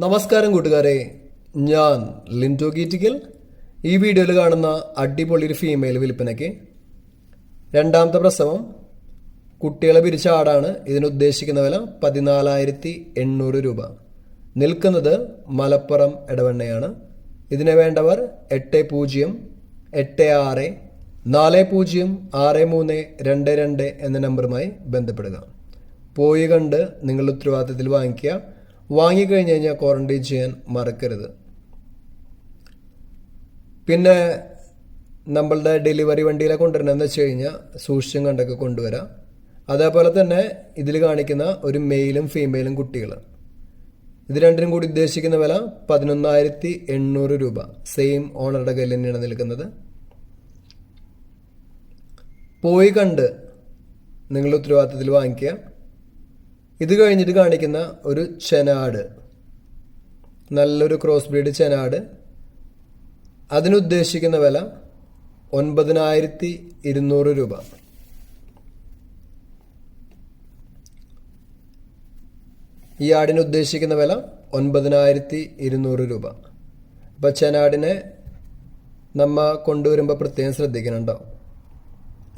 നമസ്കാരം കൂട്ടുകാരെ, ഞാൻ ലിൻഡോ ഗീറ്റിക്കൽ. ഈ വീഡിയോയിൽ കാണുന്ന അടിപൊളി ഒരു ഫീമെയിൽ വിൽപ്പനയ്ക്ക്. രണ്ടാമത്തെ പ്രസവം, കുട്ടികളെ പിരിച്ച ആടാണ്. ഇതിനുദ്ദേശിക്കുന്ന വില 14,800 രൂപ. നിൽക്കുന്നത് മലപ്പുറം എടവണ്ണയാണ്. ഇതിനെ വേണ്ടവർ 8086406322 എന്ന നമ്പറുമായി ബന്ധപ്പെടുക. പോയി കണ്ട് നിങ്ങളുടെ ഉത്തരവാദിത്തത്തിൽ വാങ്ങിക്കുക. വാങ്ങിക്കഴിഞ്ഞ് കഴിഞ്ഞാൽ ക്വാറന്റൈൻ ചെയ്യാൻ മറക്കരുത്. പിന്നെ നമ്മളുടെ ഡെലിവറി വണ്ടിയിലെ കൊണ്ടുവരണമെന്ന് വെച്ച് കഴിഞ്ഞാൽ സൂക്ഷിച്ചും കണ്ടൊക്കെ കൊണ്ടുവരാം. അതേപോലെ തന്നെ ഇതിൽ കാണിക്കുന്ന ഒരു മെയിലും ഫീമെയിലും കുട്ടികൾ, ഇത് രണ്ടിനും കൂടി ഉദ്ദേശിക്കുന്ന വില 11,800 രൂപ. സെയിം ഓണറുടെ കയ്യിൽ തന്നെയാണ് നിൽക്കുന്നത്. പോയി കണ്ട് നിങ്ങളുടെ ഉത്തരവാദിത്തത്തിൽ വാങ്ങിക്കുക. ഇത് കഴിഞ്ഞിട്ട് കാണിക്കുന്ന ഒരു ചെനാട്, നല്ലൊരു ക്രോസ് ബ്രീഡ് ചെനാട്. അതിനുദ്ദേശിക്കുന്ന വില 9,200 രൂപ. ഈ ആടിന് ഉദ്ദേശിക്കുന്ന വില 9,200 രൂപ. അപ്പം ചെനാടിനെ നമ്മ കൊണ്ടുവരുമ്പോൾ പ്രത്യേകം ശ്രദ്ധിക്കണുണ്ടോ.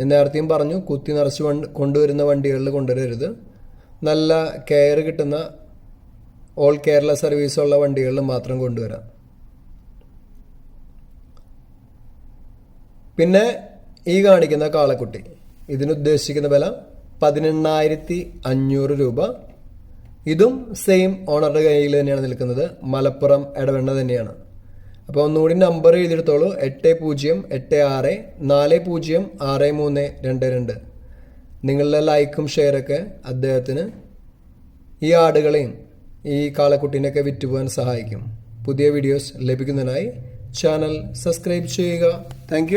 ഞാൻ നേരത്തെയും പറഞ്ഞു, കുത്തി നിറച്ച് കൊണ്ടുവരുന്ന വണ്ടികളിൽ കൊണ്ടുവരരുത്. നല്ല കെയർ കിട്ടുന്ന ഓൾ കേരള സർവീസുള്ള വണ്ടികളിൽ മാത്രം കൊണ്ടുവരാം. പിന്നെ ഈ കാണിക്കുന്ന കാളക്കുട്ടി, ഇതിനുദ്ദേശിക്കുന്ന വില 18,500 രൂപ. ഇതും സെയിം ഓണറുടെ കയ്യിൽ തന്നെയാണ് നിൽക്കുന്നത്. മലപ്പുറം എടവണ്ണ തന്നെയാണ്. അപ്പോൾ ഒന്നുകൂടി നമ്പർ എഴുതിയെടുത്തോളൂ: 8086406322. നിങ്ങളുടെ ലൈക്കും ഷെയറൊക്കെ അദ്ദേഹത്തിന് ഈ ആടുകളെയും ഈ കാളക്കുട്ടീനെയൊക്കെ വിറ്റുപോകാൻ സഹായിക്കും. പുതിയ വീഡിയോസ് ലഭിക്കുന്നതിനായി ചാനൽ സബ്സ്ക്രൈബ് ചെയ്യുക. താങ്ക്